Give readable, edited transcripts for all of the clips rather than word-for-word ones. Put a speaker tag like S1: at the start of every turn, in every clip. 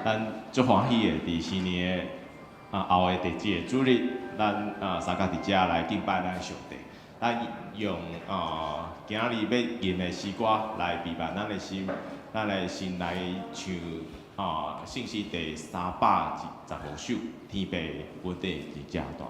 S1: 咱足欢喜的，伫新年的后的第一个主日，咱三家伫遮来敬拜咱上帝。咱用今日要吟的诗歌来陪伴咱的心，咱的心来唱信息第315首《天父稳定伫遮大》。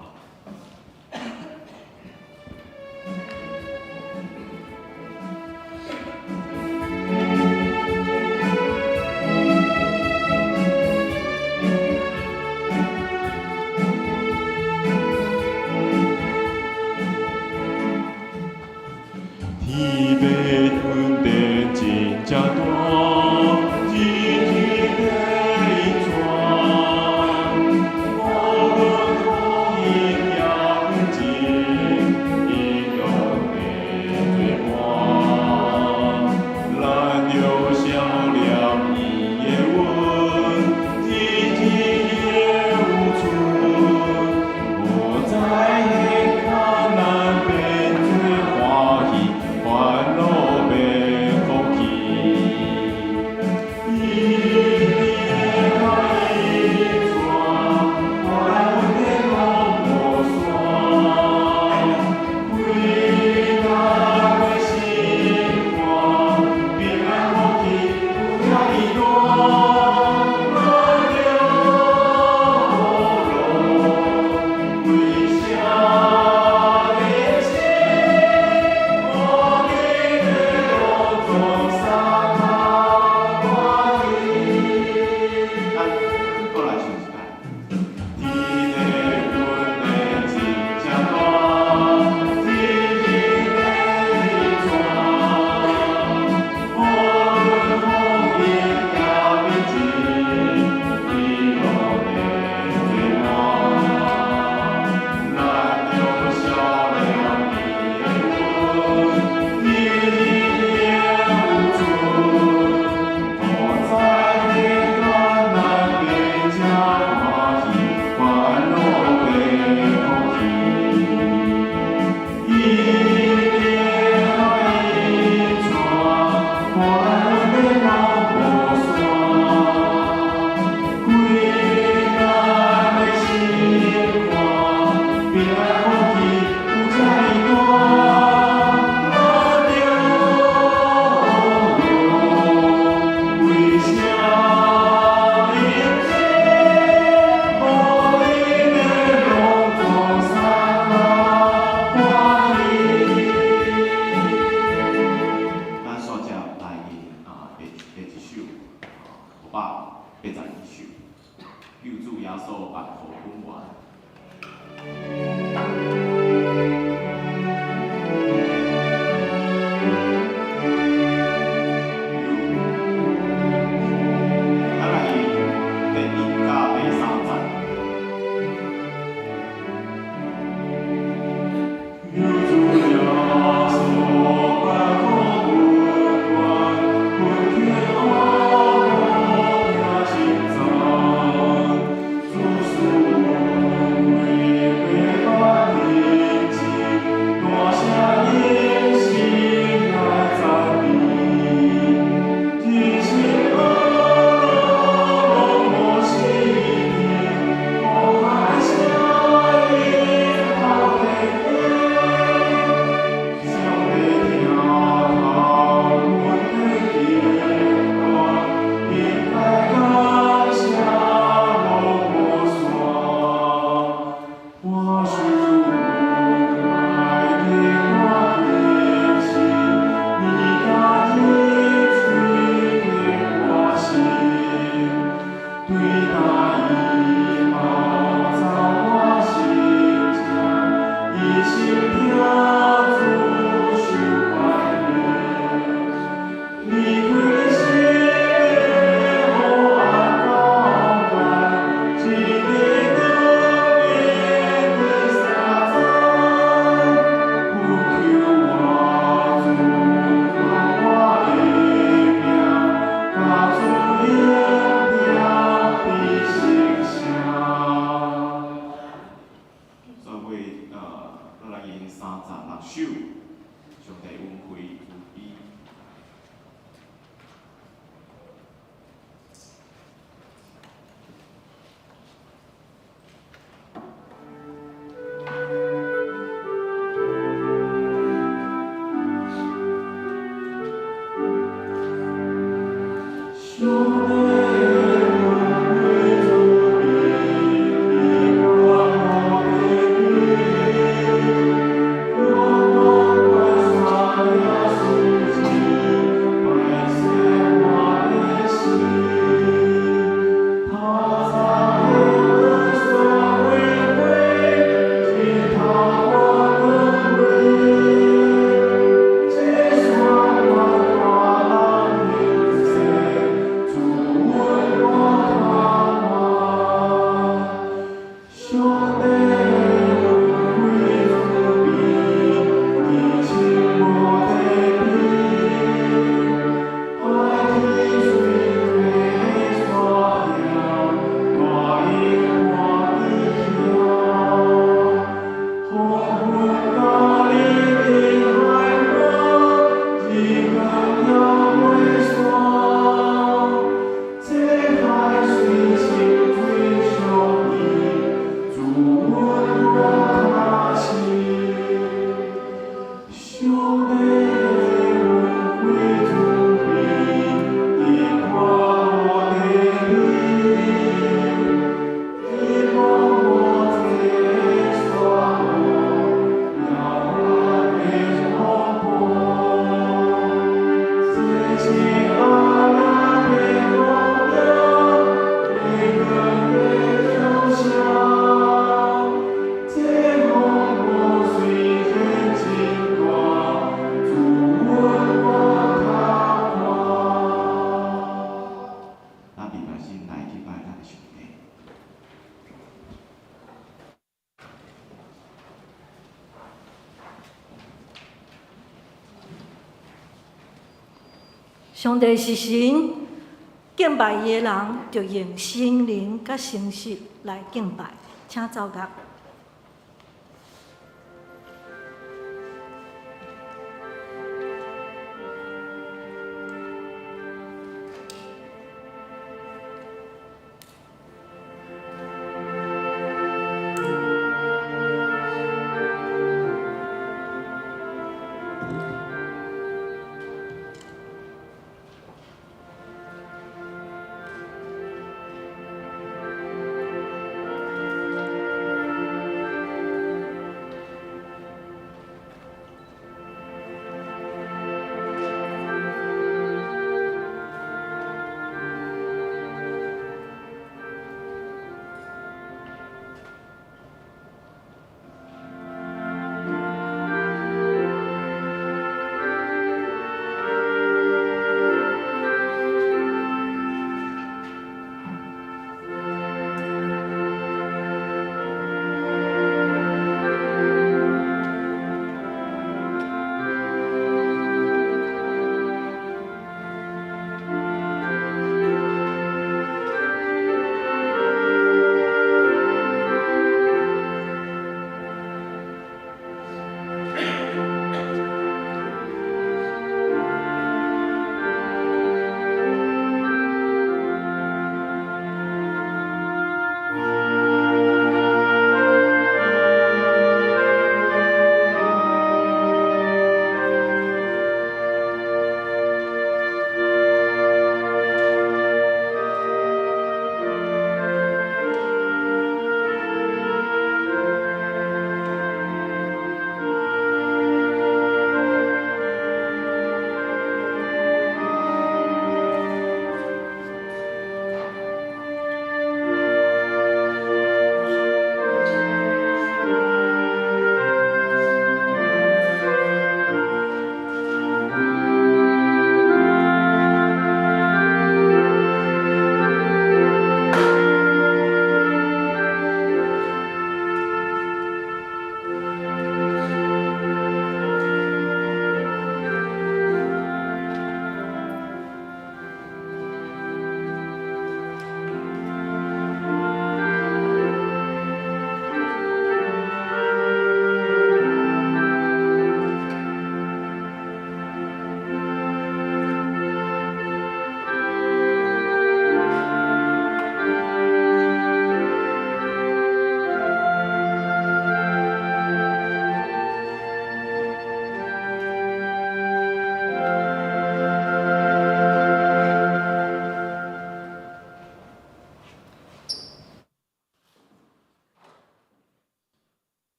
S2: 上帝是神，敬拜伊的人就用心灵甲诚实来敬拜，请走乐。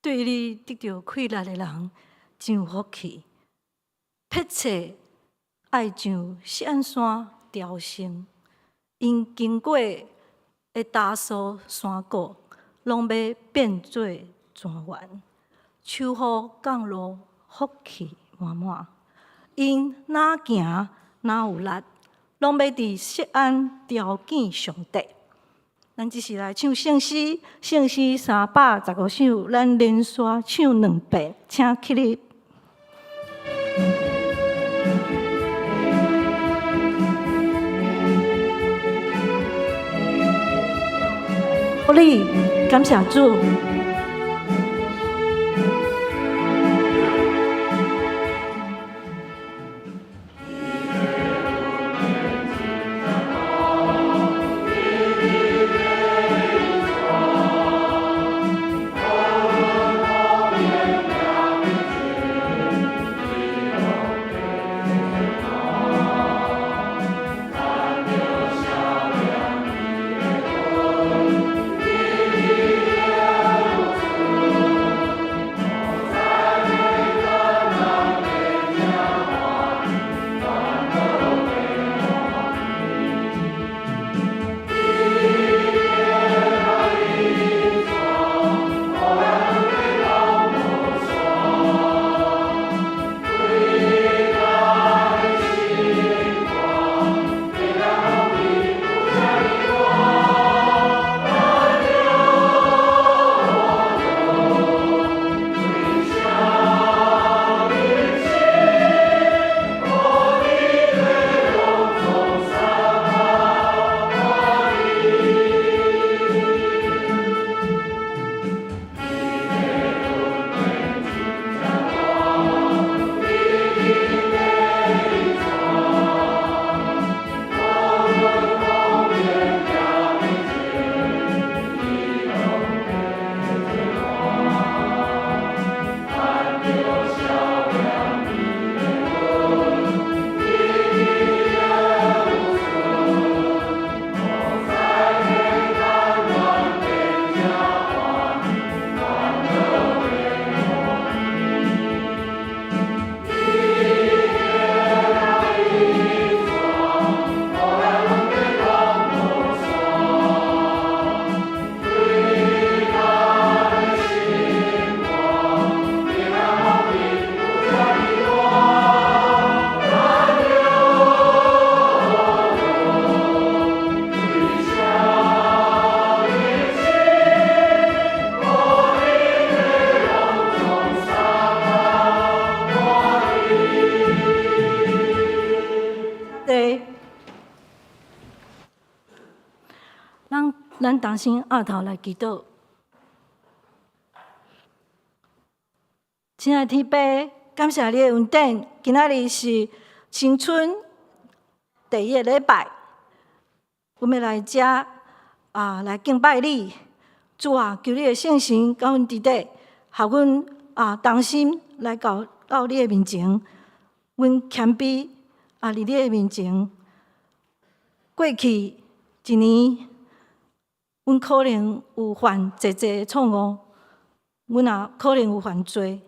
S2: 对你得到快乐的人真有福气，迫切爱像闪山朝圣，因经过的大树山谷，拢要变做泉源，秋雨降落，福气满满。因哪行哪有力，拢要伫锡安朝见上帝。咱只是来唱圣诗，圣诗315首，咱连续唱2遍，请起立。鼓励，感谢主。咱同心额头来祈祷。亲爱的天父，感谢你的恩典，今仔日是新春第一个礼拜，阮要来遮来敬拜你。主啊，求你的圣神甲阮伫底，互阮同心来到你的面前。阮谦卑伫你的面前。过去一年，阮可能有犯侪错误，阮也可能有犯罪。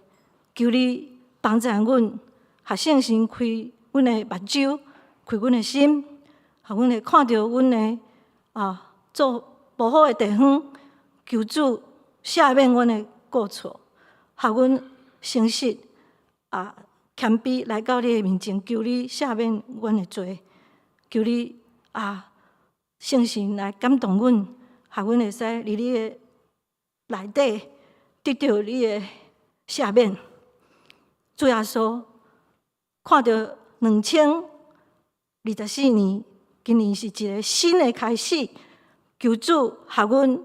S2: 求你帮助阮，学圣神开阮的目睭，开阮的心，互阮会看到阮的做无好的地方。求主赦免阮的过错，互阮诚实谦卑来到你的面前，求你赦免阮的罪，求你圣神来感动阮，互阮会使伫你的内底得到你的赦免。主耶稣，看到2024年，今年是一个新的开始，求主互阮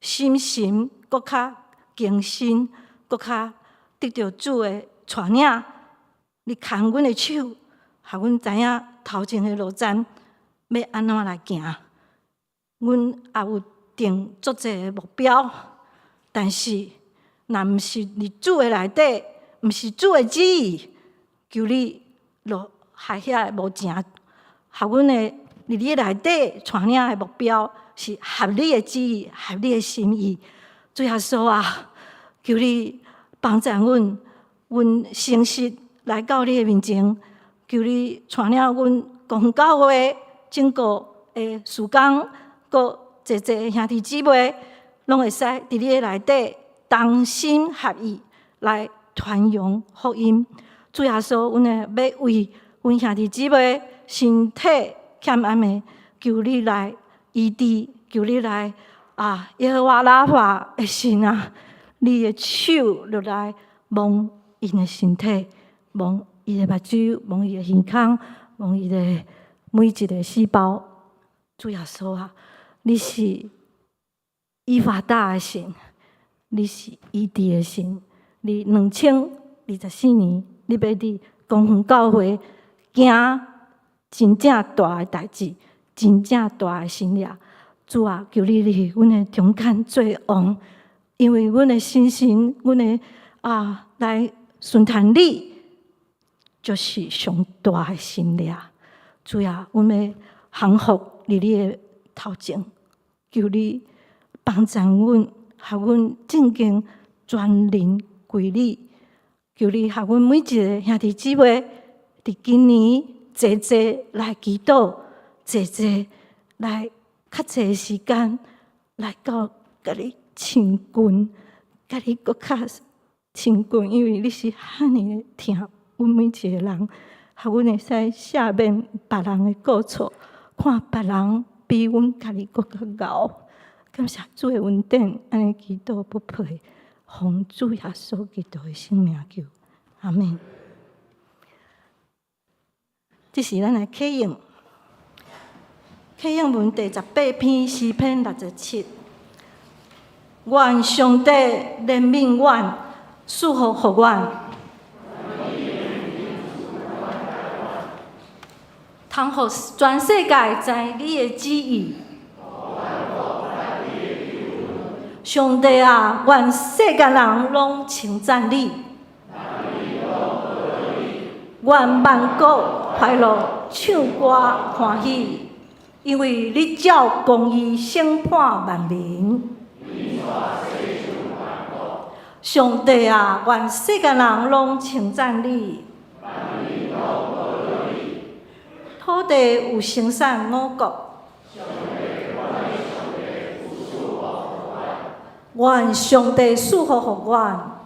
S2: 心神搁较更新，搁较得到主的带领。你牵阮的手，互阮知影头前的路站要安怎来行。阮也有定足侪的目标，但是若毋是伫主的内底，毋是主的旨意，求你落害遐个无情，互阮的伫你内底带领的目标是合你的旨意，合你的心意。主耶稣啊，求你帮助阮诚实来到你的面前，求你带领阮公教会整个的事工，搁侪兄弟姊妹，拢会使伫你的内底同心合意来传扬福音。主耶稣，阮会要为阮兄弟姊妹身体欠安的，求你来医治，求你来耶和华拉法的神啊，你的手落来摸因的身体，摸伊的目睭，摸伊的耳孔，摸伊的每一个细胞。主耶稣啊，你是以法大的神，你是医治的神。你2024年，你要伫公园教会行真正大的代志，真正大的新业。主啊，求你伫阮的中间做王，因为阮的心神，阮的来顺从你，就是上大的新业。主啊，阮要降服伫你的头前，求你帮助阮，互阮正经全人归你。求你互阮每一个兄弟姊妹，伫今年侪来祈祷，侪来较侪时间来到甲你亲近，甲你搁较亲近，因为你是遐尼疼阮每一个人，互阮会使赦免别人的过错，看别人比阮家己搁较敖。感谢主的恩典，安尼祈祷不配，奉主耶稣基督的圣名求，阿门。这是咱的启应，启应文第18篇诗篇67。愿上帝怜悯阮，赐福予阮，通互全世界知你的旨意。上帝啊，愿世间人拢称赞你，愿万国快乐唱歌欢喜，因为你照公义审判万民。上帝啊，愿世间人拢称赞你，土地有生产五谷。愿上帝赐福予阮。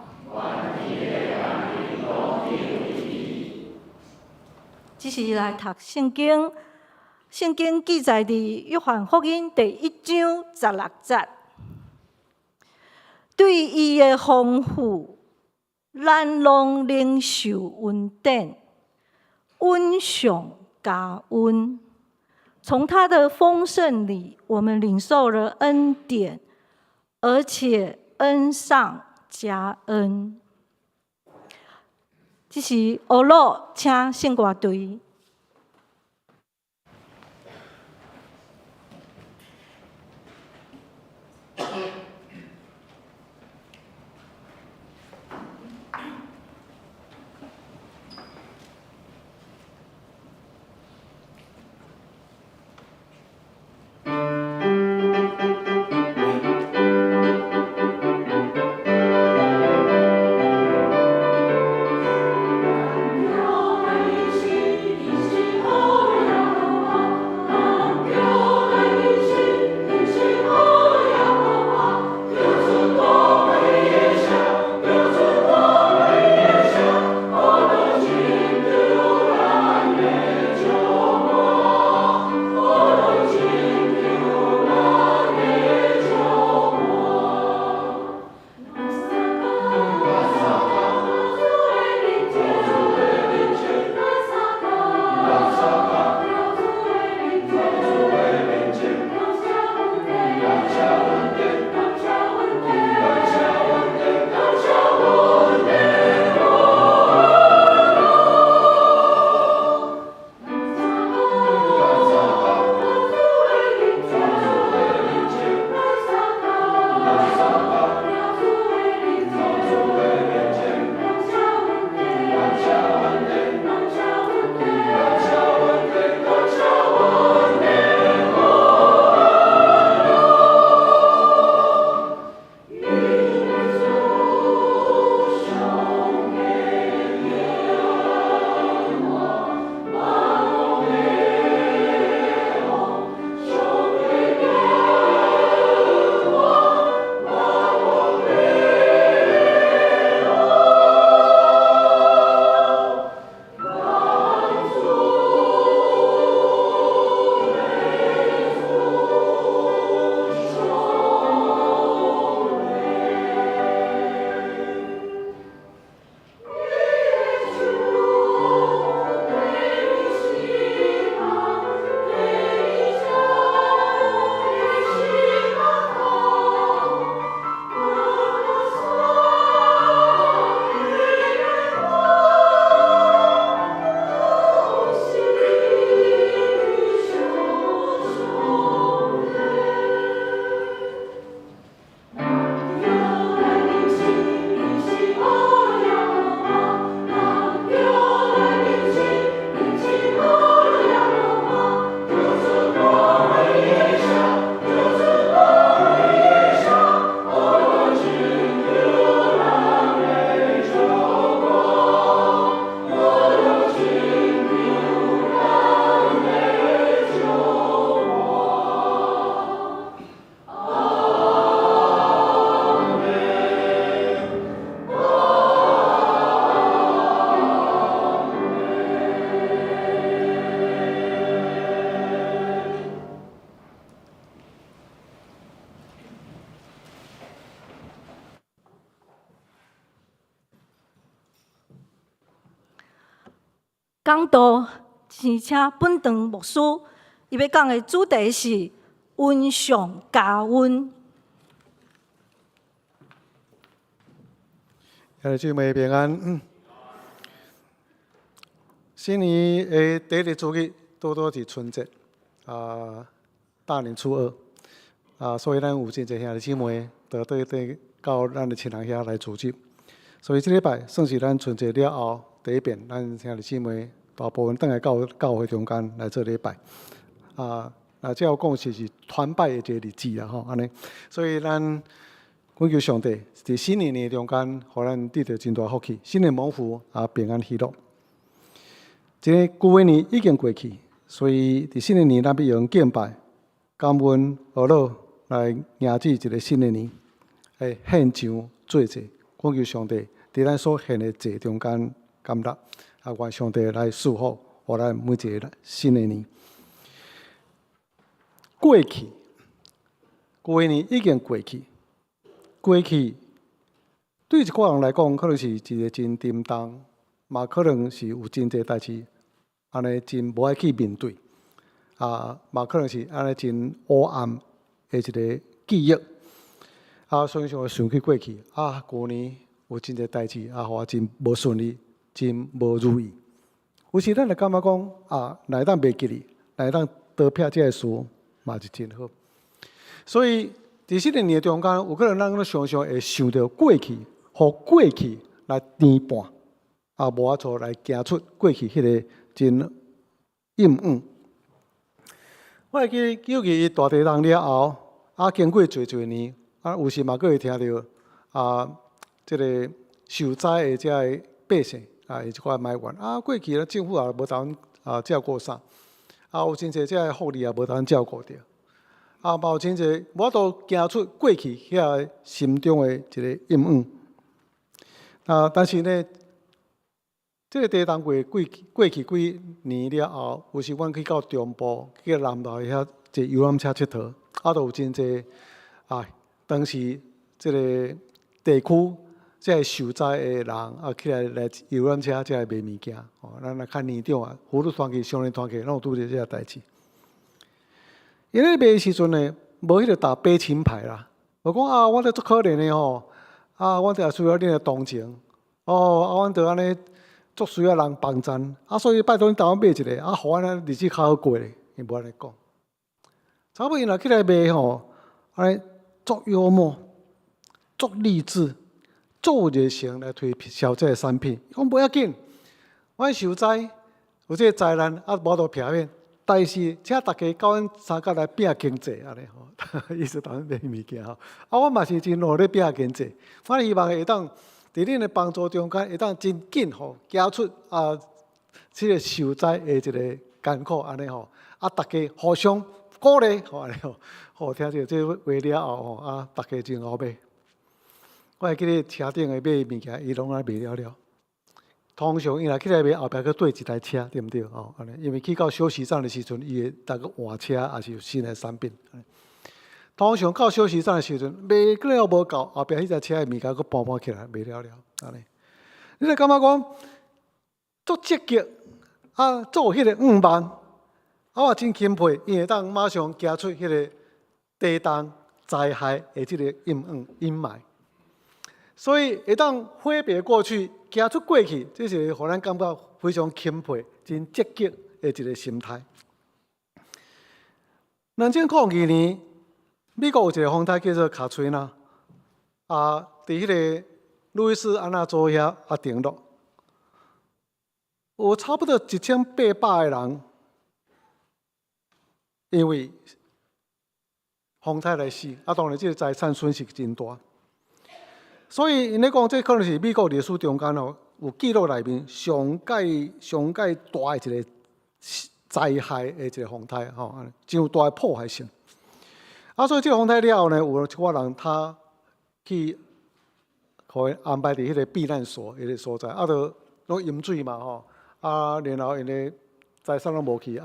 S2: 这是来读圣经，圣经记载伫约翰福音第1章16节。对伊的丰富，咱拢领受恩典，恩上加恩。从他的丰盛里，我们领受了恩典，而且恩上加恩。这是欧罗，请圣歌队。讲道是请本堂牧师，伊要讲的主题是温上加温。
S3: 姊妹平安。新年的第一日主日，多多是春节，大年初二，所以咱有真侪兄弟姊妹都对到咱的亲人遐来组织。所以这礼拜算是咱春节了后第一遍，咱兄弟姊妹大部分倒来到教会中间来做礼拜。那这要讲是团拜的一个日子啦，安尼。所以咱恳求上帝伫新年中间，互咱得到真大福气，新年蒙福平安喜乐。这个旧的年已经过去，所以伫新的年，咱要用敬拜、感恩、贺乐来迎接一个新的年，来献上做祭，恳求上帝伫咱所献的祭中间感谢，愿上帝来祝福，互咱每一个新的年。过去，旧的年已经过去，过去对一个人来讲，可能是一个真沉重，嘛可能是有真侪代志。安尼真无爱去面对，嘛可能是安尼真黑暗的一个记忆。所以想想起过去，旧年有真侪代志，互我真无顺利，真无如意。有时咱就感觉讲，来当袂记哩，来当得撇这个事，嘛是真好。所以伫新年中间，有可能咱常常会想到过去，互过去来填半，无法度来行出过去迄个真阴暗。我会记尤其大地震了后，经过侪年，有时嘛，佫会听到即个受灾的遮个百姓一寡埋怨过去咧政府也无当照顾啥，有真侪遮个福利也无当照顾着，嘛有真侪无法度行出过去遐心中的一个阴暗。但是呢，这个地震过去几年了后，有时阮去到中部，去南投遐坐游览车佚佗，都有真侪当时这个地区这个受灾的人起来游览车才来卖物件。咱来看年长妇女团体、少年团体，拢有拄着这个代志。因咧卖的时阵呢，无迄个打悲情牌啦。我讲我这足可怜的吼，我这需要恁的同情。阮着安尼足需要人帮衬。所以拜托恁台湾买一个，互阮日子较好过咧。伊无安尼讲。差不多因若起来卖吼，安尼足幽默、足励志、足热情来推销这个产品。伊讲不要紧，阮受灾有这个灾难无法度避免，但是请大家到阮三甲来拼经济安尼吼，意思当然卖物件吼。阮嘛是真努力拼经济，我希望会当伫恁的帮助中间，会当真紧吼，行出这个受灾的一个艰苦安尼吼，大家互相鼓励吼安尼吼，听着这话了后吼，大家真好买。我会记咧车顶的买物件，伊拢卖了。通常伊若起来卖，后壁佫缀一台车，对毋对？安尼，因为去到休息站的时阵，伊会逐个换车，也是有新的产品。通常到休息站的时阵，卖过了无够，后壁迄台车的物件佫搬起来卖了，安尼。你就感觉讲足积极，做迄个5万，我真钦佩，伊会当马上行出迄个地震灾害的即个阴霾，所以会当挥别过去，行出过去，这是互咱感觉非常钦佩、真积极的一个心态。2002年，美国有一个风台叫做卡崔娜，伫迄个路易斯安那州遐登陆，有差不多1800个人，因为风台来死，当然这个财产损失真大。所以因咧讲，这可能是美国历史中间有记录内面上界大的一个灾害的一个风台真有大的破坏性。所以这个风台了后呢，有一寡人他去，互因安排伫迄个避难所迄个所在，就拢淹水嘛然后因的财产拢无去，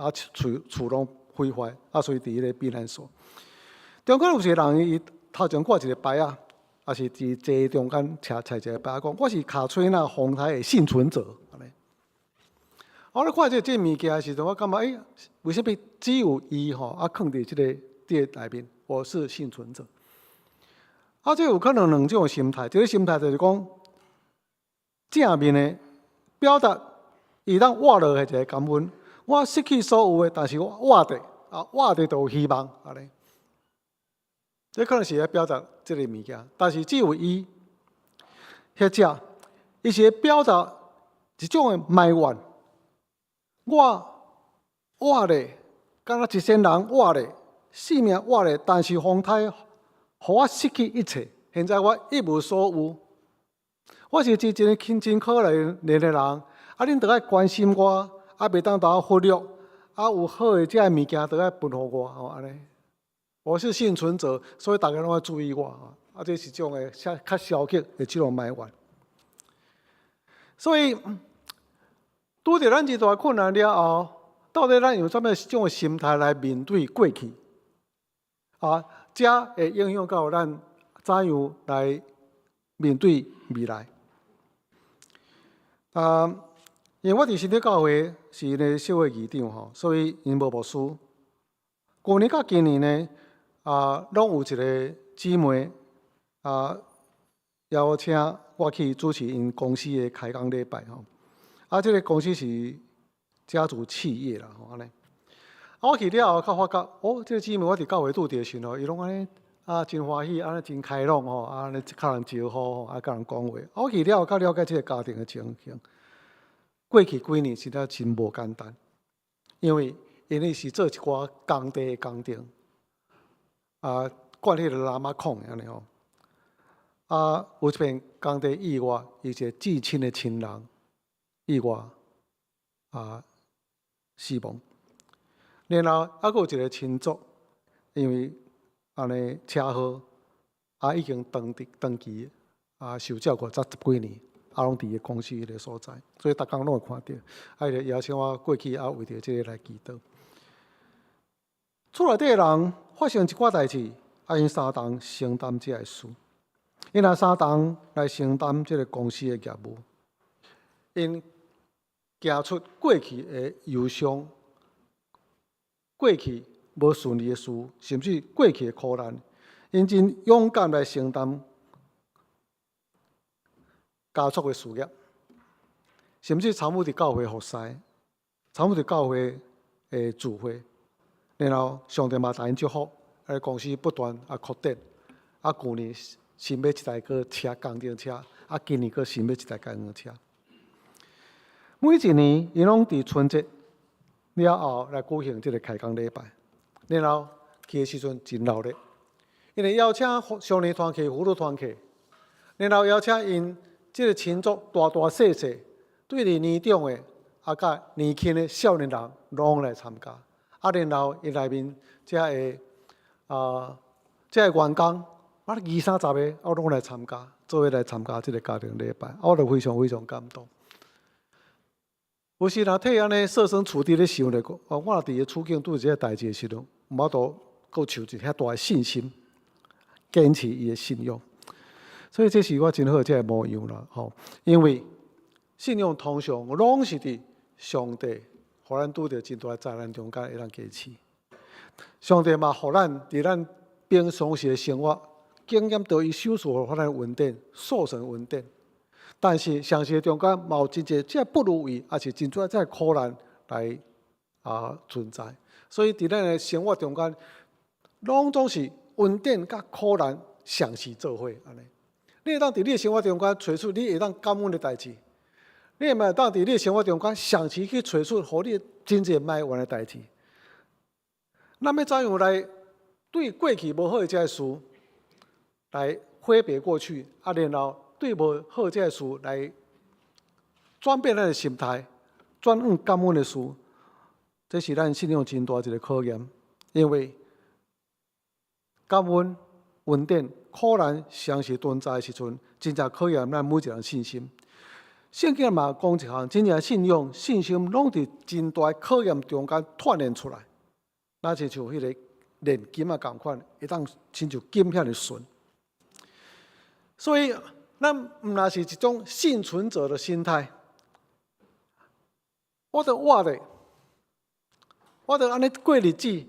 S3: 厝拢毁坏，所以伫迄个避难所。中间有一个人伊头前挂一个牌也是伫街中间踩一个牌讲，我是卡崔娜风台的幸存者。安尼，我咧看这物件的时阵，我感觉为什么只有伊藏伫这个内面？我是幸存者。这有可能两种心态，一个心态就是讲正面的表达，伊当活落的一个感恩。我失去所有的，但是我活着就有希望。安尼。这可能是咧表达这个物件，但是只有伊迄只，伊是表达一种的埋怨。我活咧，敢若一生人活咧，性命活咧，但是风台互我失去一切，现在我一无所有。我是真真可怜的人，恁着爱关心我，袂当把我忽略，有好的这物件着爱分互我，安尼。我是幸存者，所以大家拢要注意我这是种的较消极的这种埋怨。所以拄着咱这大困难了后，到底咱用什么种的心态来面对过去？这会影响到咱怎样来面对未来。因为我伫新竹教会是咧社会议长所以因无牧师，去年甲今年呢，拢有一个姊妹邀请我去主持因公司的开工礼拜吼。这个公司是家族企业啦，吼安尼。我去了后，较发觉，这个姊妹我伫教会拄着时吼，伊拢安尼真欢喜，安尼真开朗吼，安尼较人招呼吼，甲人讲话。我去了后，较了解这个家庭的情形。过去几年实在真无简单，因为是做一寡工地的工程，管迄个喇嘛控安尼吼。有一片工地意外，一个至亲的亲人意外死亡。然后还有一个亲族，因为安尼车祸已经长期受照顾10几年，拢伫个公司迄个所在，所以逐工拢会看到。就邀请我过去为着这个来祈祷。厝内底的人发生一寡代志，因相同承担这个事，因相同来承担这个公司的业务，因行出过去的忧伤。过去无顺利的事，甚至过去的苦难，因真勇敢来承担加速的事业，甚至参与伫教会服侍，参与伫教会的聚会，然后上帝嘛大因祝福，公司不断扩展，去年新买一台个车工程车，今年个新买一台工程车。每一年，因拢伫春节了后来举行这个开工礼拜，然后去的时阵真热闹，因为邀请少年团契、妇女团契，然后邀请因这个亲族大大小小，对于年长的甲年轻的少年人拢来参加，然后因内面这个员工20-30个拢来参加，做伙来参加这个家庭礼拜，我就非常非常感动。有时若替安尼设身处地咧想咧，我若伫个处境拄这个代志的时阵，毋法度够求一遐大的信心，坚持伊的信仰。所以这是我真好这个模样啦，吼！因为信仰通常拢是伫上帝，互咱拄着真大灾难中间会当坚持。上帝嘛，互咱伫咱平常时的生活经验到伊手术，互咱稳定，受成稳定。但是详细中间嘛有真侪这不如意，也是真多这苦难来存在。所以伫咱的生活中间，拢总是稳定甲苦难相似做伙安尼。你会当伫你的生活中间找出你会当感恩的代志，你嘛会当伫你的生活中间详细去找出，互你真正埋怨的代志。咱要怎样来对过去无好的这事来挥别过去，然后对无好这事来转变咱的心态，转向感恩的事，这是咱信仰真大一个考验。因为感恩、稳定、苦难相时存在的时阵，真正考验咱每一个人信心。圣经嘛讲一项，真正信仰、信心拢伫真大考验中间锻炼出来，那就像迄个炼金共款，会当亲像金遐尼顺。所以，咱毋那是一种幸存者的心态，我着安尼过日子。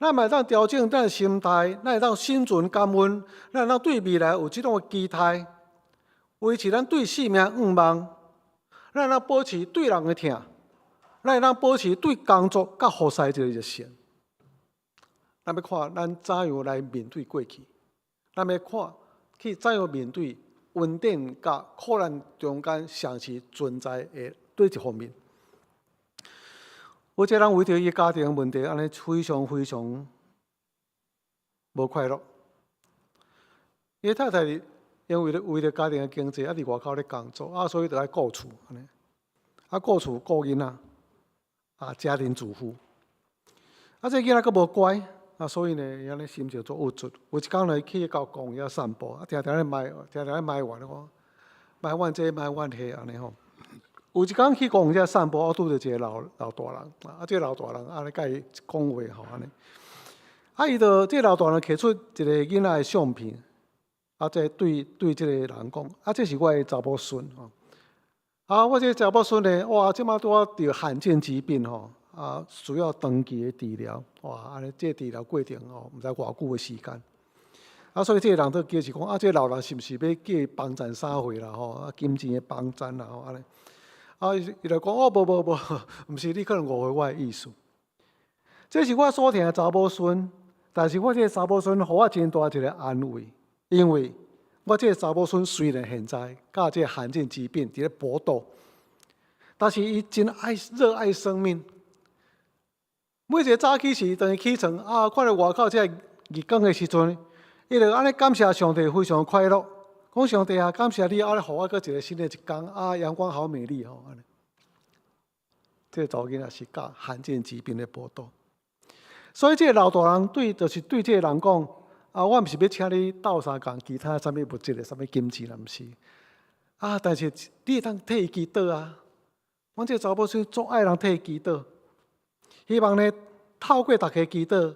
S3: 咱嘛会当调整咱的心态，咱会当心存感恩，咱会当对未来有即种期待，维持咱对生命愿望，咱会当保持对人的疼，咱会当保持对工作甲服侍这个热心。咱要看咱怎样来面对过去，咱要看去怎样面对稳定甲苦难中间相似存在的对一方面。有一个人为着伊家庭问题，安尼非常非常无快乐。伊太太因为着家庭的经济，伫外口咧工作，所以着爱顾厝，安尼，顾厝顾囡仔，家庭主妇。这囡仔佫无乖，所以呢，伊安尼心情足郁卒。有一工呢，去到公园散步，常常咧埋怨我，埋怨这埋怨迄安尼吼。有一工去公园散步，我拄着一个老大人，这个老大人安尼甲伊讲话吼安尼。伊就这个老大人摕出一个囡仔的相片，这对这个人讲，这是我的查某孙吼。我这个查某孙呢，哇，即马拄着罕见疾病吼，需要长期的治疗，哇，安尼这治疗过程毋知偌久的时间。所以这个人都叫是讲这个老人是毋是要叫伊帮衬啥货啦？金钱的帮衬啦，安尼。伊就讲无，毋是你可能误会我的意思。这是我所听的查某孙，但是我这个查某孙，互我真大一个安慰，因为我这个查某孙虽然现在甲这个罕见疾病伫咧搏斗，但是伊真热爱生命。每一个早起时，当伊起床看到外口这个日光的时阵，伊就安尼感谢上帝，非常快乐。讲上帝感谢你，安尼互我搁一个新的一天阳光好美丽安尼。这个查某囡仔是甲罕见疾病咧搏斗。所以，这个老大人就是对这个人讲：我毋是要请你斗相共其他什么物质的、什么金钱，毋是。但是你会当替伊祈祷啊！阮这查某孙足爱人替伊祈祷，希望呢透过大家祈祷，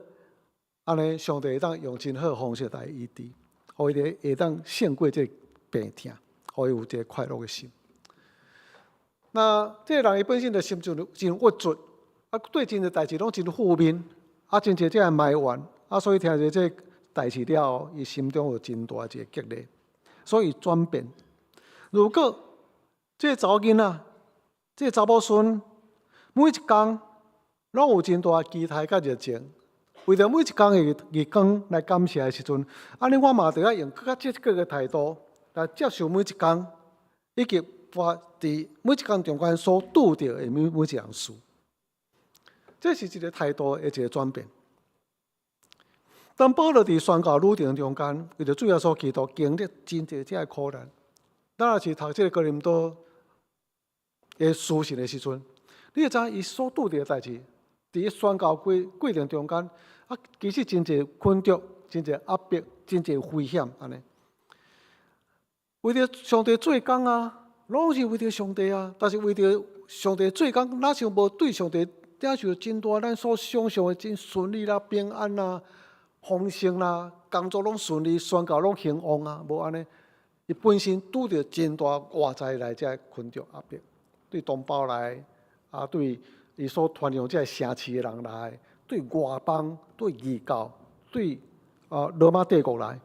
S3: 安尼上帝会当用真好的方式来医治，互伊会当胜过这病痛，互伊有一个快乐的心。那这个人伊本身就心真郁卒，对真侪代志拢真负面。真侪这样埋怨，所以听着这代志了后，伊心中有真大一个激励，所以转变。如果这查某囡仔、这查某孙，每一天拢有真大期待甲热情，为着每一天的日光来感谢的时阵，安尼我嘛就要用更加积极的态度来接受每一天，以及我伫每一天中间所拄到的每一样事。这是一个态度的一个转变。当保罗伫宣教旅程中间，为着主耶稣基督经历真侪这苦难，咱若是读这个哥林多的书信的时阵，你会知影伊所拄着的代志，伫宣教过程中间，其实真侪困窘、真侪压迫、真侪危险安尼。为着上帝做工拢是为着上帝但是为着上帝做工，哪像无对上帝？领受真大，咱所想象的真顺利啦、平安啦、丰盛啦，工作拢顺利，宣教拢兴旺无安尼。伊本身拄着真大外在来遮困窘压迫，对同胞来，对伊所传扬遮城市的人来，对外邦、对异教、对罗马帝国来。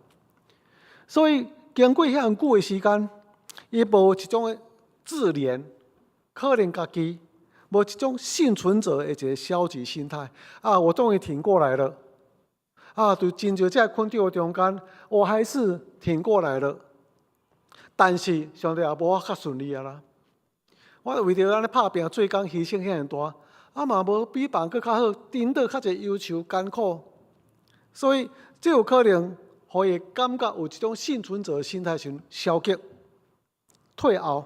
S3: 所以经过遐久的时间，伊无一种自怜、可怜家己。无一种幸存者的一个消极心态我终于挺过来了对真侪这困窘中间，我还是挺过来了。但是上帝也无我较顺利啦。我为着安尼拍拼做工牺牲遐大，嘛无比别人佫较好，顶到较侪忧愁艰苦。所以这有可能，互伊感觉有一种幸存者的心态上消极、退后。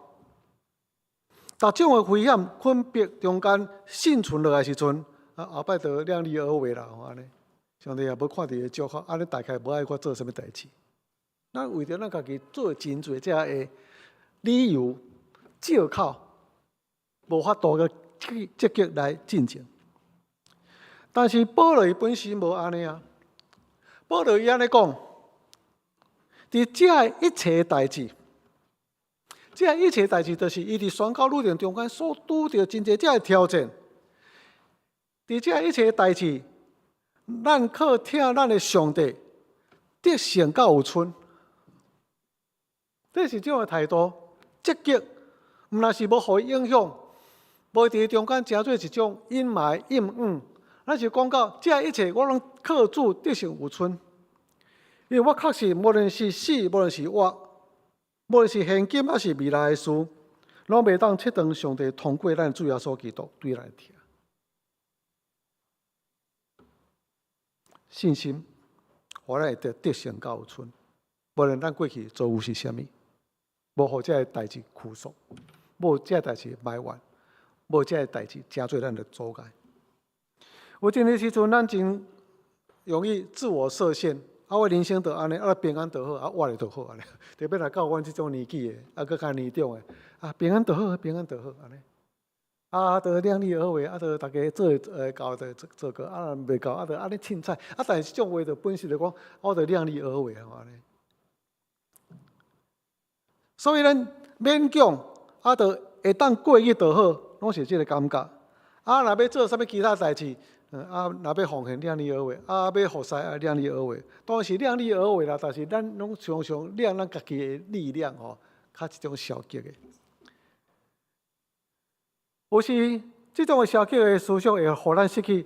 S3: 逐种的危险困迫中间幸存落来时阵，后摆就量力而为啦，安尼。上帝也无看到伊祝福，安尼大概无爱我做什么代志。咱为着咱家己做真侪这个理由借口，无法度个积极来进前。但是保罗伊本身无安尼保罗伊安尼讲，伫这一切代志。这一切代志，就是伊伫宣教路程中间所拄着真侪这挑战。伫这一切代志，咱靠听咱的上帝得胜到有剩。这是这种态度，积极，毋但是无互伊影响，无伫中间成做一种阴霾阴暗。咱是讲到这一切，我拢靠主得胜有剩。因为我确实，无论是死，无论是活。无论是现今还是未来的事，拢袂当切断上帝通过咱主耶稣基督对咱的听。信心，互咱会得胜到有剩。无论咱过去做有是啥物，无互这个代志屈辱，无这个代志埋怨，无这个代志成做咱的阻碍。有阵个时阵，咱真容易自我设限。我人生就安尼，平安就好，活咧就好安尼。特别来到阮这种年纪的，搁较年长的，平安就好，平安就好安尼。就量力而为，就大家做到就做个，袂到，就安尼凊彩。但是这种话就本身就讲，我就量力而为安尼。所以咱勉强，就会当过日就好，拢是这个感觉。若要做啥物其他代志，若要奉献量力而为，要服侍量力而为，当然是量力而为啦。但是咱拢常常量咱家己的力量吼，较一种消极的。有时这种的消极的思想会互咱失去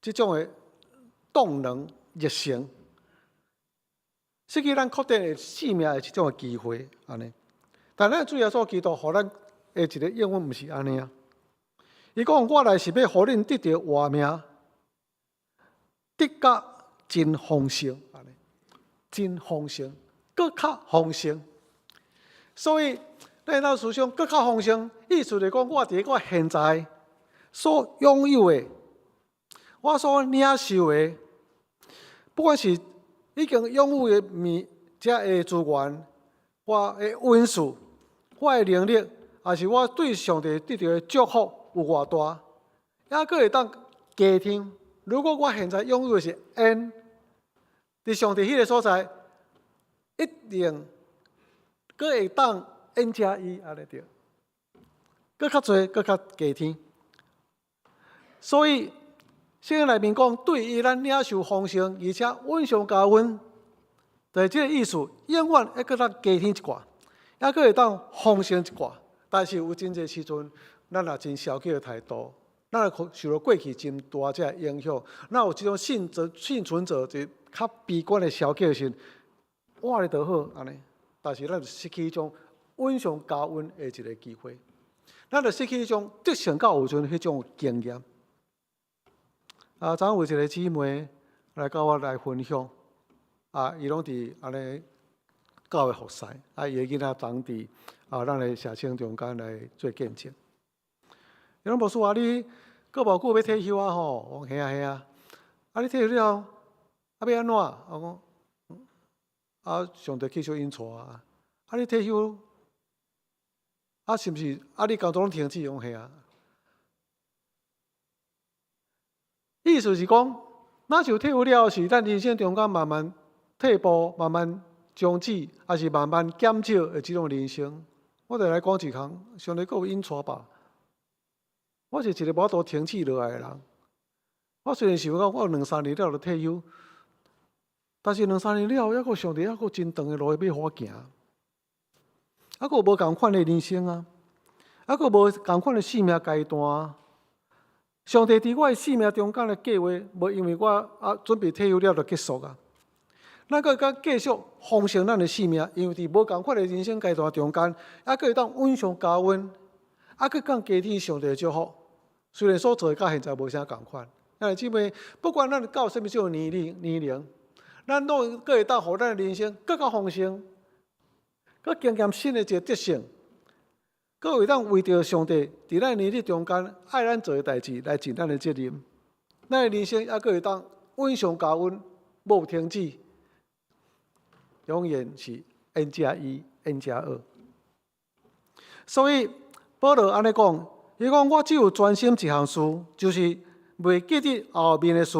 S3: 这种的动能、热情，失去咱确定的生命的一种的机会，安尼。但咱主耶稣基督互咱的一个应允，毋是安尼啊。伊讲：我来是要互恁得到活命，得甲真丰盛，安尼，真丰盛，搁较丰盛。所以，咱那思想搁较丰盛，意思就是讲，我伫我现在所拥有的，我所领受的，不管是已经拥有的遮的资源，我的恩赐，我的能力，还是我对上帝得到的祝福有偌大，也搁会当加添。如果我现在拥有的是恩，伫上帝迄个所在，一定搁会当恩加一，安尼对，搁较侪，搁较加添。所以圣经内面讲，对于咱领受丰盛，而且稳上加稳，就是这个意思。永远还搁当加添一寡，还搁会当丰盛一寡。但是有真侪时阵，咱也真消极的态度，咱也受到过去真大这影响。咱有这种幸存者，就较悲观的消极性，活咧就好安尼。但是咱就失去一种稳上加稳的一个机会，咱就失去一种得胜到有阵迄种经验。昨有一个姊妹来甲我来分享，伊拢伫安尼教会服侍，伊个囡仔当伫咱的社青中间来做见证。伊拢牧师你过无久要退休啊吼？我讲嘿啊，你退休了，要安怎？我讲上帝继续引带啊。你退休，是毋是？你工作拢停止？讲嘿啊。意思是讲，咱就退休了，是咱人生中间慢慢退步、慢慢终止，还是慢慢减少的这种人生？我就来讲一项，上帝阁有引带吧。我是一个无多停止落来的人。我虽然想讲，我2-3年了就退休，但是2-3年了，还阁上帝还阁真长的路要我行，还阁无同款的人生啊，还阁无同款的生命阶段。上帝伫我的生命中间的计划，无因为我准备退休了就结束啊。咱阁甲继续丰盛咱的生命，因为伫无同款的人生阶段中间，还阁会当稳上加稳，还阁讲加添上帝的祝福。虽然所做的甲现在无啥同款，但是姊妹，不管咱到什么种年龄，咱拢阁会当互咱的人生更较丰盛，阁经验新的一个德性。阁会当为着上帝伫咱年纪中间爱咱做的代志来尽咱的责任，咱的人生还阁会当稳上加稳，无停止，永远是 N+1、N+2。所以保罗安尼讲，伊讲我只有专心一项事，就是袂记得后面的事，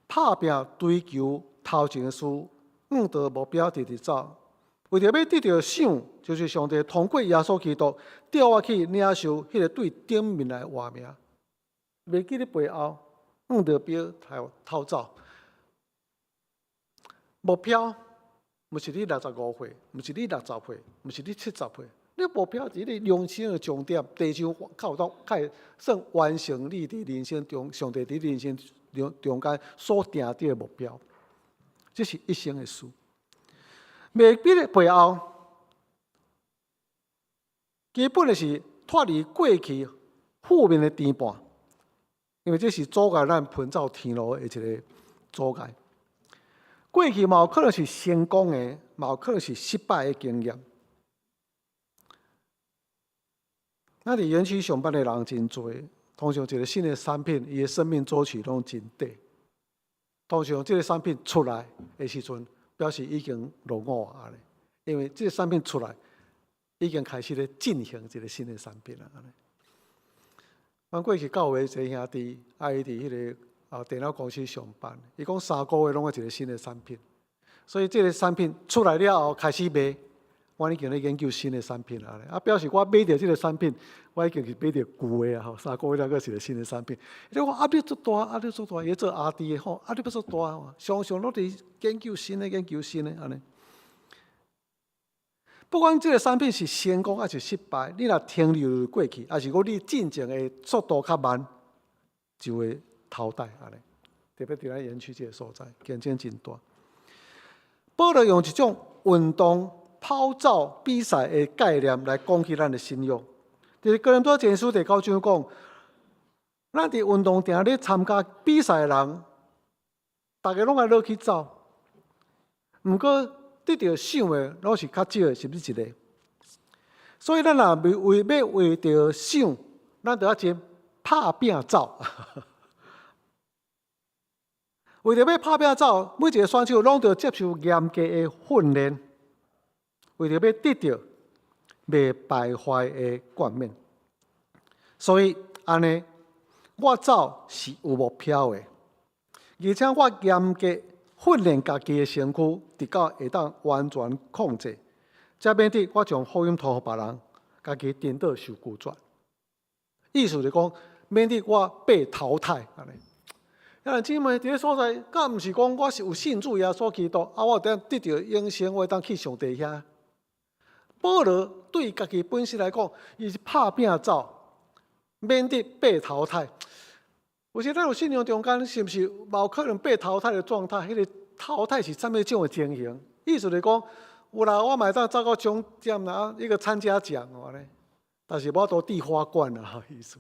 S3: 打拼追求头前的事，向着目标直直走。为着要得到赏，就是上帝通过耶稣基督调我去领受迄个对顶面来活命，袂记咧背后，向着标头走。目标毋是你65岁，毋是你60岁，毋是你70岁，你目标是你人生的终点，地上靠到算完成你伫人生中上帝伫人生中间所定定的目标，这是一生的事。袂记咧背后，基本的是脱离过去负面的颠簸，因为这是阻碍咱奔走天路的一个阻碍。过去嘛有可能是成功的，嘛有可能是失败的经验。咱伫园区上班的人真多，通常一个新的产品，伊的生命周期拢真短。通常这个产品出来的时阵，表示已经落伍啊咧，因为这个产品出来，已经开始咧进行一个新的产品啦。阮过去教会一个兄弟，伊伫迄个电脑公司上班，伊讲3个月拢有一个新的产品，所以这个产品出来了后开始卖，我已经咧研究新的产品啊，表示我买到这个产品，我已经是买到旧的啊，3个月那个是个新的产品。你讲压力足大，压力足大，伊做 R&D 的吼，压力不足大吼，常常都伫研究新的安尼。不管这个产品是成功还是失败，你若停留过去，还是讲你进前的速度较慢，就会淘汰安尼。特别伫咱园区这个所在，竞争真大。保罗用一种运动跑走比赛的概念来攻击咱的信仰。就是哥林多前书第9章讲，咱伫运动场咧参加比赛的人，大家拢爱落去走，毋过得到赏的拢是较少的，是不是一个？所以咱若为着赏，咱就要先拍拼走。为着要拍拼走，每一个选手拢要接受严格的训练，为着要得到未败坏的冠冕。所以安尼，我走是有目标的，而且我严格训练家己的身躯，直到会当完全控制，才免得我将福音托互别人，家己颠倒受拒绝。意思就是讲，免得我被淘汰安尼。咱姊妹伫个所在，敢毋是讲我是有信主耶稣基督，我得到永生，我当去上帝遐。保罗对家己本身来讲，伊是拍拼走，免得被淘汰。有时咱有信仰中间，是毋是有可能被淘汰的状态？迄个淘汰是啥物种的情形？意思就是讲，有啦，我嘛当走到终点啦，一个参加奖咧，但是我都递花冠啦，意思。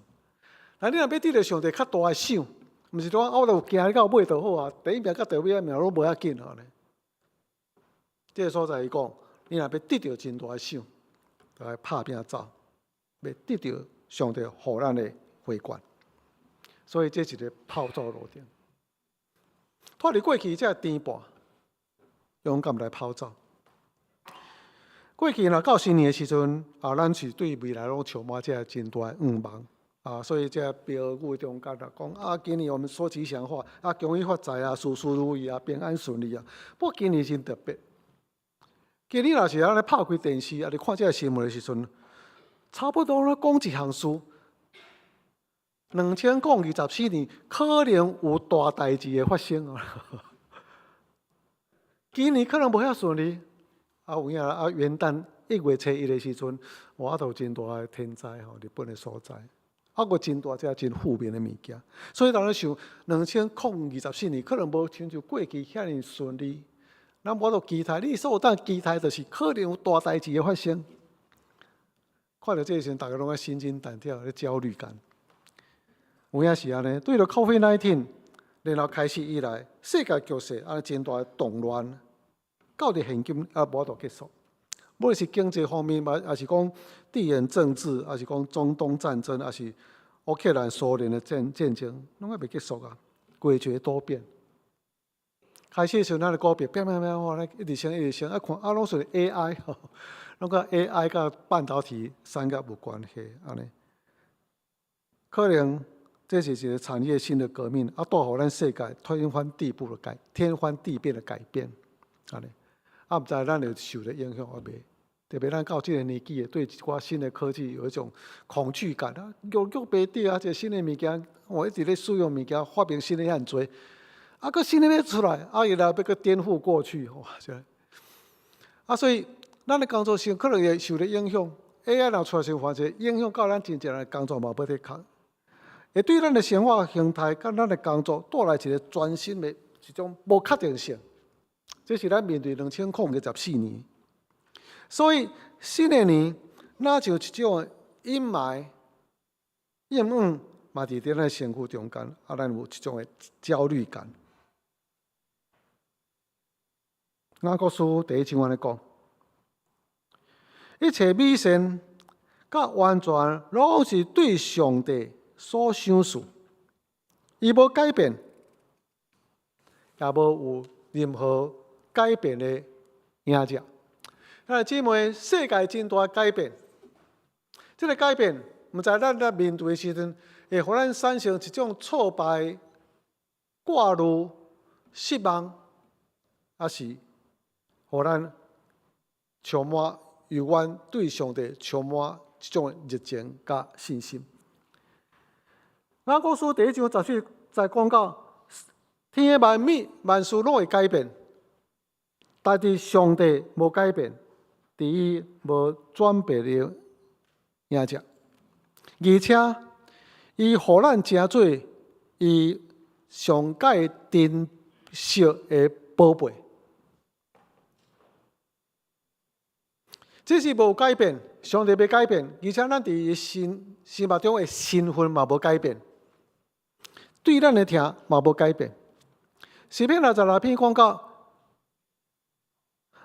S3: 那你若要得到上帝较大的赏。毋是讲我著有行到尾就好啊，第一名甲第二名拢无要紧啊咧。这个所在伊讲，你若要得到真大的赏，就要拍拼走，要得到上帝互咱的回冠。所以这是一个跑走路程。脱离过去这颠簸，勇敢来跑走。过去若到新年的时阵，咱是对未来拢充满这真大的愿望。所以这标语中间讲今年我们说吉祥话恭喜发财事事如意平安顺利不过今年真特别。今年若是咱咧拍开电视你看这个新闻的时阵，差不多咧讲一项事，2024年可能有大代志的发生今年可能无遐顺利，有影元旦1月初1的时阵，我都真大的天灾日本的所在。个真大只真负面的物件，所以人咧想，2024年可能无亲像过去遐尼顺利。咱我都期待，你所有当期待就是可能有大代志的发生。看到这时阵，大家拢在心惊胆跳，咧焦虑感。有影是安尼，对着 COVID-19， 然后开始以来，世界局势真大的动乱，到伫现今无度结束。无论是经济方面，还是讲地缘政治，还是讲中东战争，还是乌克兰、苏联的战争，拢还未结束啊！诡谲多变。开始的时候，咱的股票变，一直升，看拢是 AI 拢甲 AI 甲半导体产业有关系，安尼。可能这是一个产业新的革命，带互咱世界天翻地变的改变，安尼。毋知咱会受的影响或未？特别咱到这个年纪，对一寡新的科技有一种恐惧感喐袂得这新的物件，我一直咧使用物件，发明新的遐多，个新的咧出来，伊来要个颠覆过去，所以咱的工作性可能会受咧影响。AI 若出来时，反正影响到咱真正的工作嘛，要得看，会对咱的生活形态甲咱的工作带来一个全新的一种无确定性。这是咱面对2024年。所以新的年，那就一种阴霾、阴暗，嘛伫咱的身躯中间，咱有一种的焦虑感。雅各书第1章安尼讲，一切美善甲完全，拢是对上帝所想事，伊无改变，也无有任何改变的影子。姊妹，世界真大改变，这个改变，毋知咱在面对的时阵，会互咱产生一种挫败、挂虑、失望，还是互咱充满有关对上帝充满这种热情甲信心。雅各书第1章14节在讲到，天的万物万事拢会改变，但是上帝无改变，伫伊无转变的影子，而且伊互咱真做伊上界珍惜的宝贝。这是无改变，上帝袂改变，而且咱伫伊心目中的身份嘛无改变，对咱的听嘛无改变。诗篇66篇讲到，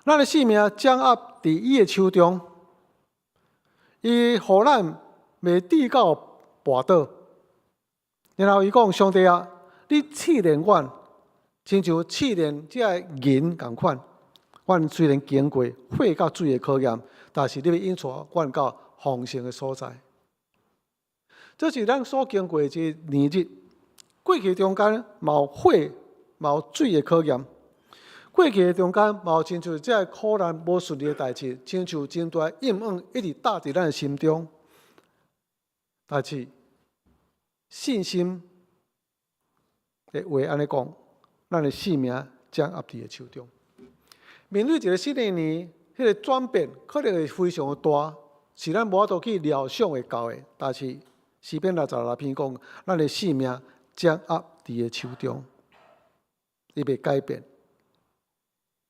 S3: 咱的性命掌握伫伊的手中，伊互咱袂跌到跋倒。然后伊讲：上帝啊，你试炼阮，亲像试炼这银共款。阮虽然经过火甲水的考验，但是你要引带阮到丰盛的所在。这是咱所经过的年日。过去中间嘛有火，嘛有水的考验。过去的中间嘛有亲像这苦难无顺利的代志，亲像真大阴影一直搭伫咱的心中。但是信心的话安尼讲，咱的性命掌握伫个手中。面对一个新的年，迄个转变可能会非常的大，是咱无法度去料想会到的。但是诗篇66篇讲，咱的性命掌握伫个手中，伊袂改变。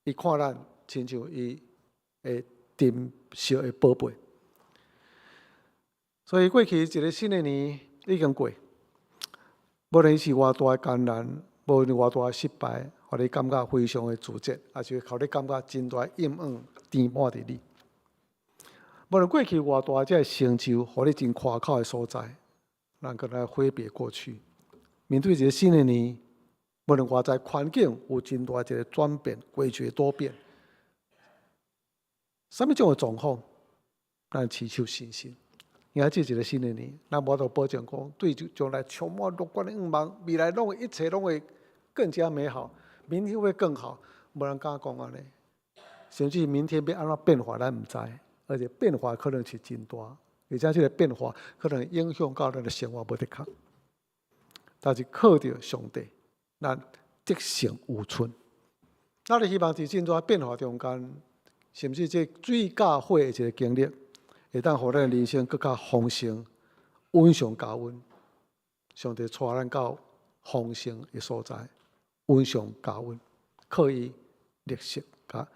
S3: 伊看咱亲像伊的珍惜的宝贝。所以过去一个新的年已经过，无论是偌大的艰难，无论偌大的失败，互你感觉非常的自责，也是互你感觉真大阴影填满伫你。无论过去偌大这成就，互你真夸口的所在，咱跟咱挥别过去，面对一个新的年，无论外在环境有真大一个转变，诡谲多变，什么种的状况，咱持守信心。因为这是一个新的年，咱无法度保证讲对将来充满乐观的愿望，未来一切拢会更加美好，明天会更好，无人敢讲安尼。甚至明天要安怎变化，咱唔知，而且变化可能是真大，而且这个变化可能影响到咱的生活无得靠。但是靠着上帝，咱得胜有存。咱希望伫真大变化中间，甚至这水甲火的一个经历，会当互咱的人生更加丰盛、稳上加稳。上帝带咱到丰盛的所在，稳上加稳，靠伊立息甲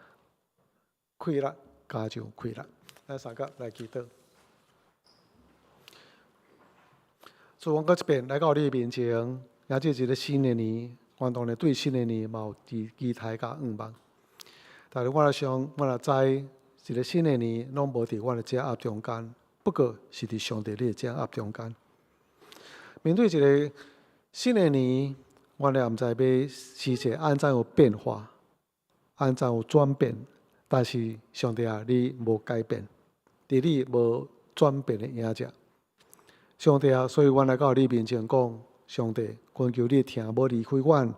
S3: 快乐加上快乐。咱三个来祈祷。主，我搁一遍来到你面前，也这是一个新的年，我当然对新的年嘛有期待甲愿望。但是我也想，我也知一个新的年，拢无伫我的掌握中间，不过是伫上帝你的掌握中间。面对一个新的年，我也毋知要时势安怎有变化，安怎有转变。但是上帝啊，你无改变，伫你无转变的影子。上帝啊，所以我来到你面前讲，上帝，恳求你听，无离开阮。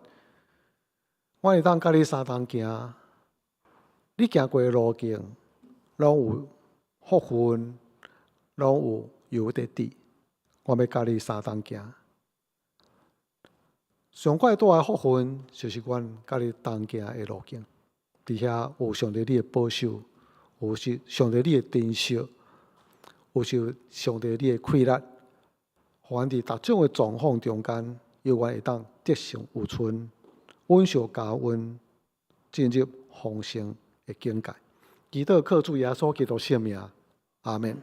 S3: 我会当甲你相同行，你行过的路径，拢有福分，拢有有得滴。我要甲你相同行。上快大的福分，就是阮甲你同行的路径。伫遐有上帝你的保守，有上帝你的珍惜，有上帝你的快乐。凡伫各种的状况中间，有我会当得胜有存，稳上加稳，进入丰盛的境界。祈祷靠主耶稣基督圣名，阿门。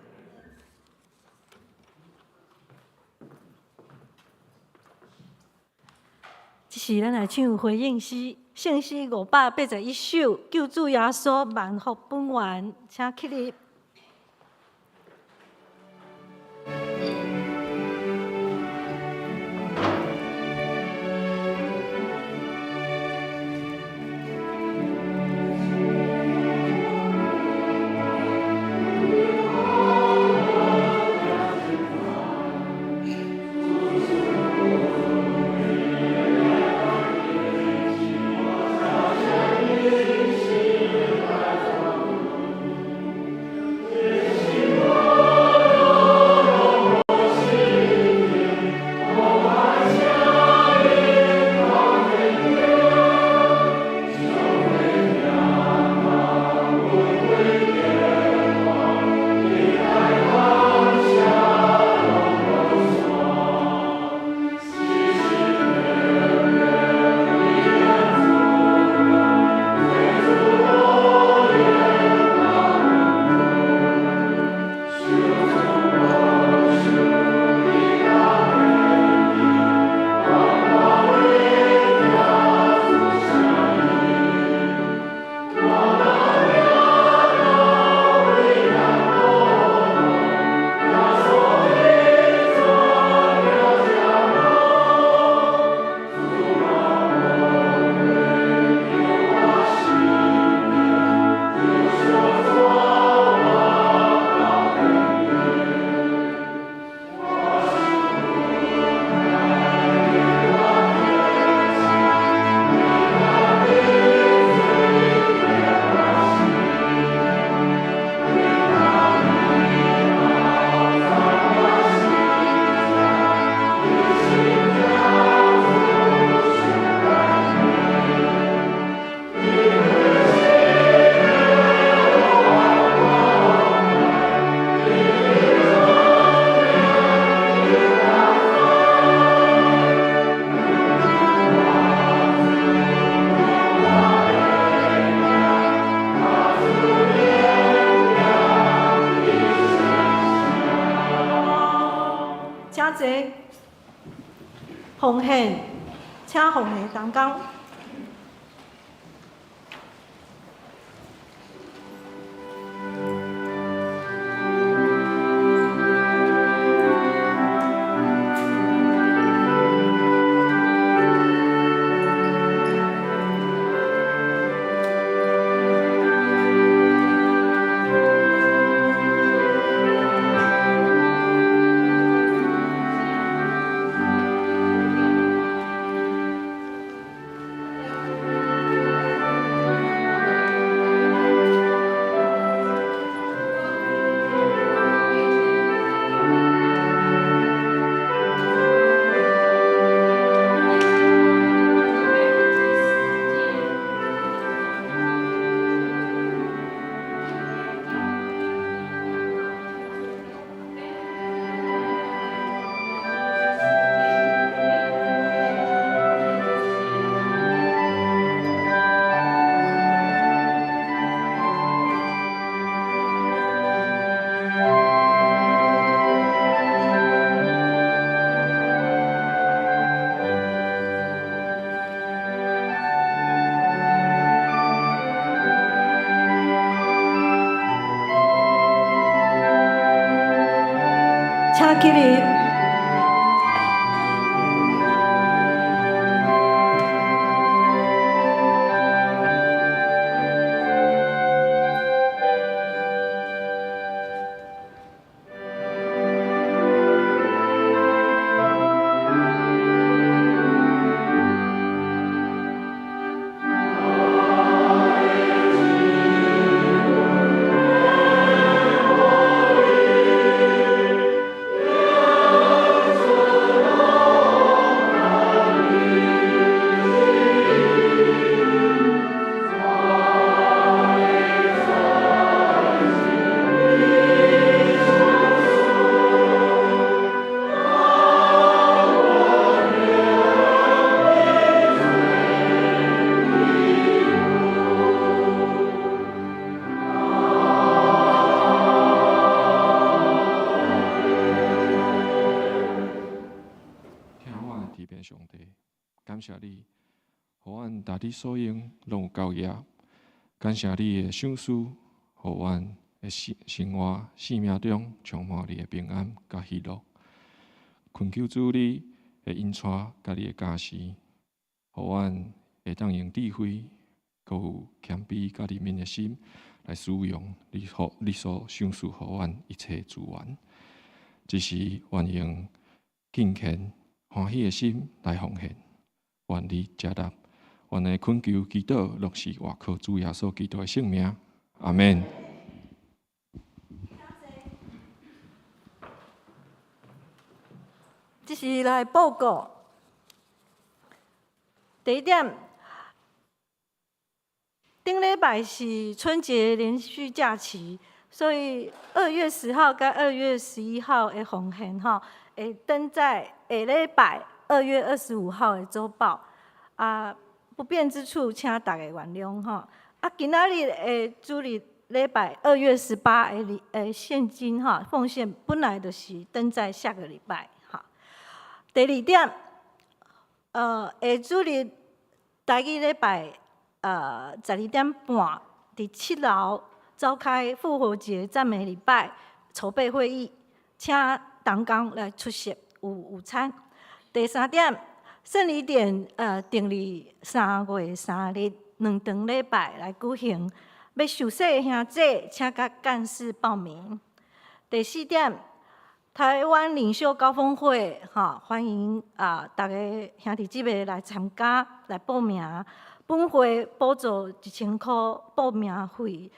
S2: 这是咱来唱回应诗，圣诗581首，救主耶稣万福本源，请起立。奉献，请奉献同工。请起立。
S4: 上帝，感谢你，互阮大你所用拢有够业。感谢你的赏赐，互阮的生活生命中充满你的平安甲喜乐。恳求主你的引带甲你的加持，互阮会当用智慧，佮有谦卑甲怜悯的心来使用你所赏赐互阮一切资源。只是愿用敬虔欢喜的心来奉献，愿你接纳，愿的恳求祈祷落实外靠主耶稣基督的圣名，阿门。
S2: 这是来报告。第一点，顶礼拜是春节连续假期，所以2月10号跟2月11号的奉献会登在下礼拜2月25号的周报。不便之处，请大家原谅今仔日的主日礼拜2月18的现金奉献本来就是登在下个礼拜。第二点，下主日台语礼拜12点半伫7楼召开复活节赞美礼拜筹备会议，请同工来出席，有午餐。第三点，圣礼典定于3月3日2场礼拜来举行，要受洗的兄弟请甲干事报名。第四点，台湾领袖高峰会欢迎大家兄弟姊妹来参加来报名。本会补助1000块，报名费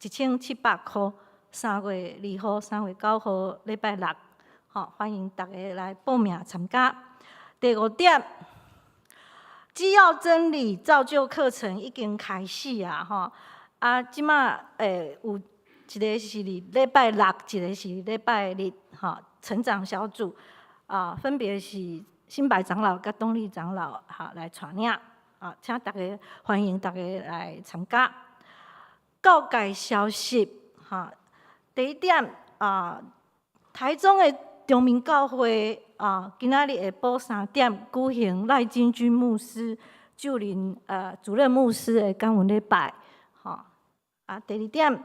S2: 1700块。3月2号、3月9号礼拜六，欢迎大家来报名参加。第5点，基要真理造就课程已经开始即马有一个是礼拜六，一个是礼拜日，成长小组分别是新白长老甲东丽长老来带领请大家欢迎大家来参加。告解消息第一点台中的中明教会今仔日下晡3点举行赖金军牧师就任主任牧师的感恩礼拜。第2点，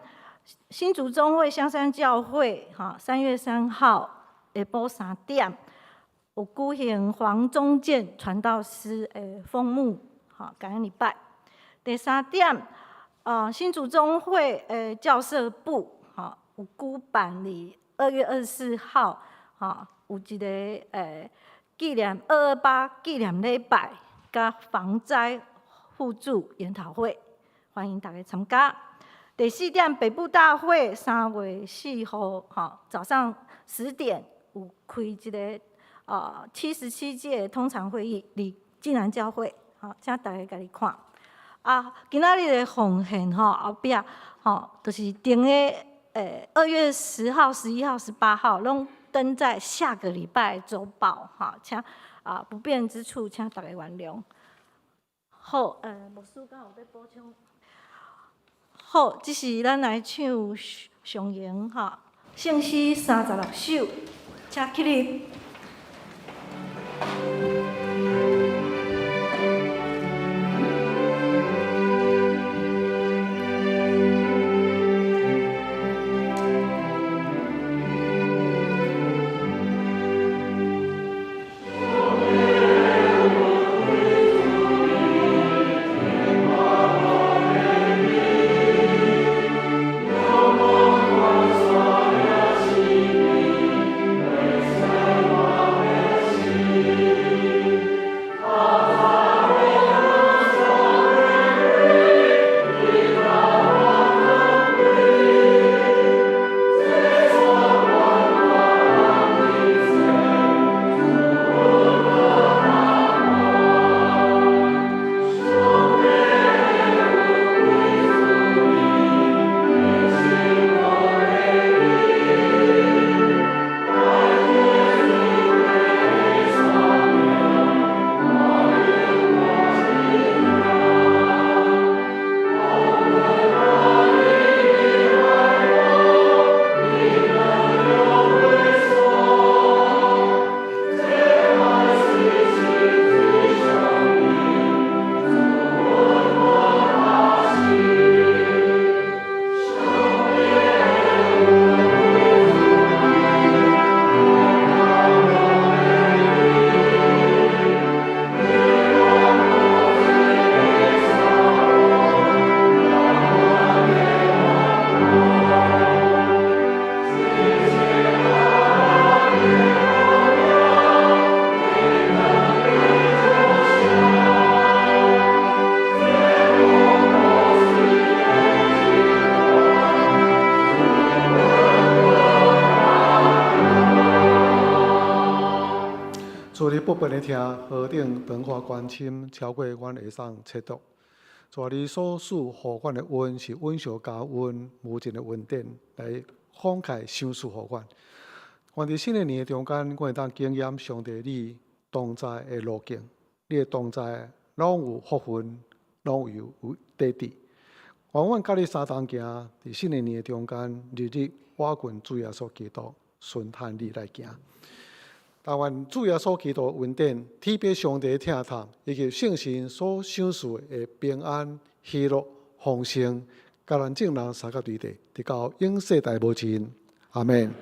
S2: 新竹中会香山教会3月3号下晡3点有举行黄宗健传道师的封牧感恩礼拜。第3点，新竹中会的教社部有举办哩2月24号有一个纪念228纪念礼拜甲防灾互助研讨会，欢迎大家参加。第4点，北部大会3月4号早上10点有开一个77届通常会议，伫暨南教会，请大家家己看。今仔日的奉献后壁就是定的2月10号、11号、18号，拢登在下个礼拜周报请不便之处，请大家原谅。好，牧师敢有要补充？好，这是咱来唱上营圣诗36首，请起立。
S3: 主你不便的听，河顶长花关心，超过阮会送测度。主你所赐互阮的温是温上加温，无尽的温点来慷慨赏赐互阮。愿伫新的年中间，阮会当经验上帝你同在的路径，你的同在拢有福分，拢有地治。愿阮甲你相同行，伫新的年中间，日日我群主耶稣基督顺探你来行。但愿主耶稣基督恩典、天父上帝听探，以及圣神所赏赐的平安、喜乐、丰盛，甲咱众人三个对地，直到永世代无尽。阿门。